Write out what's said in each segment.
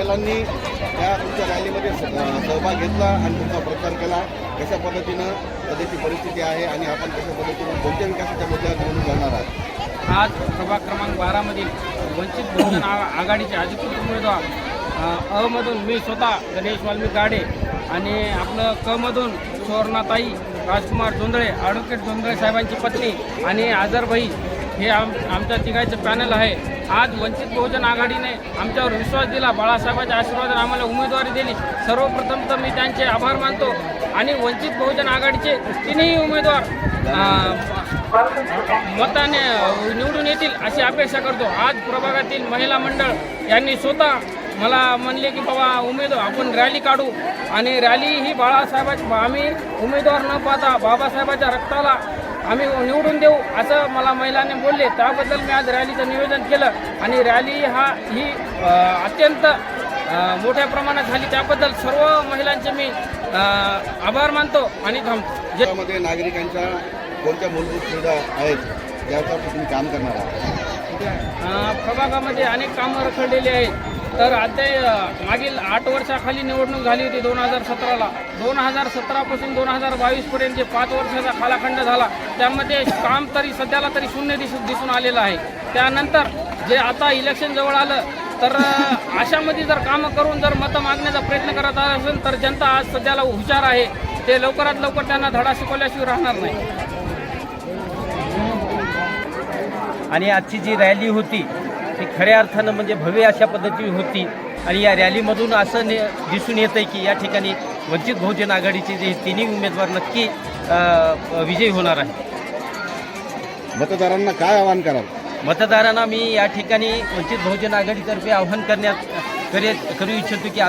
महिलांनी या तुमच्या रॅलीमध्ये सहभाग घेतला आणि तुमचा प्रचार केला. कशा पद्धतीनं सध्याची परिस्थिती आहे आणि आपण कशा पद्धतीनं कोणत्या विकासाच्या मुद्द्यावर निवडून जाणार आहात? आज प्रभाग क्रमांक 12 मधील वंचित बहुजन आघाडीचे अधिकृत उमेदवार अ मधून मी स्वतः गणेश वाल्मिक गाडे आणि आपलं क मधून सुवर्णाताई राजकुमार जोंधळे, ॲडव्होकेट जोंधळे साहेबांची पत्नी आणि आझरभाई हे आमच्या तिघांचं पॅनल आहे. आज वंचित बहुजन आघाडीने आमच्यावर विश्वास दिला, बाळासाहेबांच्या आशीर्वादाने आम्हाला उमेदवारी दिली. सर्वप्रथम तर मी त्यांचे आभार मानतो आणि वंचित बहुजन आघाडीचे तिन्ही उमेदवार मताने निवडून येतील अशी अपेक्षा करतो. आज प्रभागातील महिला मंडळ यांनी स्वतः मला म्हणले की बाबा आपण रॅली काढू आणि रॅली ही बाळासाहेबांची आम्ही उमेदवार न पाहता बाबासाहेबांच्या रक्ताला आम्ही निवडून देऊ असं मला महिलांनी बोलले. त्याबद्दल मी आज रॅलीचं नियोजन केलं आणि रॅली ही अत्यंत मोठ्या प्रमाणात झाली. त्याबद्दल सर्व महिलांचे मी आभार मानतो आणि थांबतो. ज्यामध्ये नागरिकांच्या कोणत्या मूलभूत सुविधा आहेत ज्यावर तुम्ही काम करणार आहात? प्रभागामध्ये अनेक कामं रखडलेली आहेत. तर आता मागील 8 वर्षाखाली निवडणूक झाली होती 2017ला. 2017पासून 2022पर्यंत जे 5 वर्षाचा कालखंड झाला त्यामध्ये काम तरी सध्याला तरी शून्य दिसून आलेलं आहे. त्यानंतर जे आता इलेक्शन जवळ आलं तर अशामध्ये जर कामं करून जर मतं मागण्याचा प्रयत्न करत असेल तर जनता आज सध्याला हुशार आहे. ते लवकरात लवकर त्यांना धडा शिकवल्याशिवाय राहणार नाही. आणि आजची जी रॅली होती ती खऱ्या अर्थानं म्हणजे भव्य अशा पद्धतीने होती आणि या रॅलीमधून असं दिसून येतं की या ठिकाणी वंचित बहुजन आघाडीचे जे तिन्ही उमेदवार नक्की विजयी होणार आहे. मतदारांना काय आवाहन कराल? मतदारांना मी या ठिकाणी वंचित बहुजन आघाडीतर्फे आवाहन करू इच्छितो की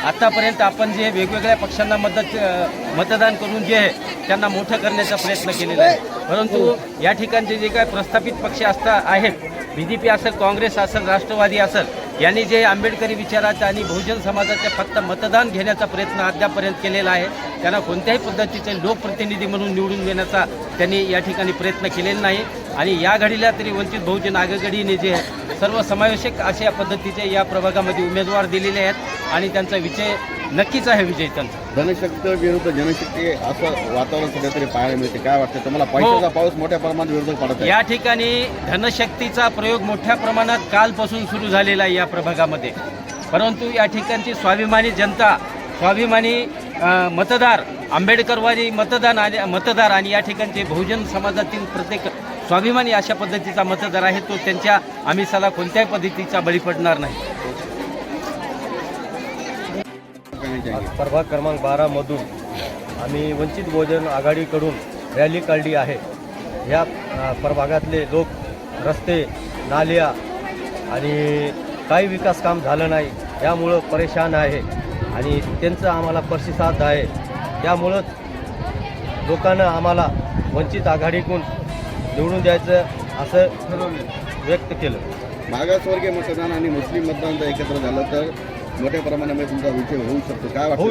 आतापर्यंत आपण जे वेगवेगळ्या पक्षांना मतदान करून जे आहे त्यांना मोठं करण्याचा प्रयत्न केलेला आहे. परंतु या ठिकाणचे जे काय प्रस्थापित पक्ष आहेत BJP असेल, काँग्रेस असेल, राष्ट्रवादी असेल, यांनी जे आंबेडकरी विचाराचा आणि बहुजन समाजाचा फक्त मतदान घेण्याचा प्रयत्न अद्यापर्यंत केलेला आहे. त्यांना कोणत्याही पद्धतीचे लोकप्रतिनिधी म्हणून निवडून देण्याचा त्यांनी या ठिकाणी प्रयत्न केलेला नाही. आणि या घडीला तरी वंचित बहुजन आघाडीने जे सर्वसमावेशक अशा पद्धतीचे या प्रभागामध्ये उमेदवार दिलेले आहेत आणि त्यांचा विजय नक्कीच आहे. विजय त्यांचा धनशक्ती विरुद्ध जनशक्ती असं वातावरण सध्या तरी पाहायला मिळते. काय वाटतं तुम्हाला? पैशाचा पाऊस मोठ्या प्रमाणात विरोध पडत आहे. या ठिकाणी धनशक्तीचा प्रयोग मोठ्या प्रमाणात कालपासून सुरू झालेला आहे या प्रभागामध्ये. परंतु या ठिकाणची स्वाभिमानी जनता, स्वाभिमानी मतदार, आंबेडकरवादी मतदार आणि या ठिकाणचे बहुजन समाजातील प्रत्येक स्वाभिमानी अशा पद्धतीचा मतदार आहे. तो त्यांच्या आमिषाला कोणत्याही पद्धतीचा बळी पडणार नाही. प्रभाग क्रमांक 12 मधून आम्ही वंचित बहुजन आघाडीकडून रॅली काढली आहे. या प्रभागातले लोक रस्ते, नाल्या आणि काही विकास काम झालं नाही यामुळं परेशान आहे आणि त्यांचं आम्हाला प्रतिसाद आहे. त्यामुळंच लोकांना आम्हाला वंचित आघाडीकडून निवडून द्यायचं असं व्यक्त केलं. मागासवर्गीय मतदान आणि मुस्लिम मतदान जर एकत्र झालं तर मोठ्या प्रमाणामध्ये तुमचा विजय होऊ शकतो. काय वाटतं?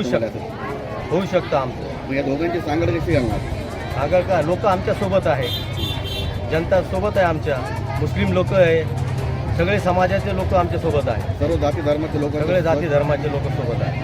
होऊ शकतं आमचं. या दोघांची सांगड कशी घालणार? सांगड का? लोक आमच्या सोबत आहे, जनता सोबत आहे, आमच्या मुस्लिम लोक आहे, सगळे समाजाचे लोक आमच्या सोबत आहे, सर्व जाती धर्माचे लोक, सगळे जाती धर्माचे लोक सोबत आहे.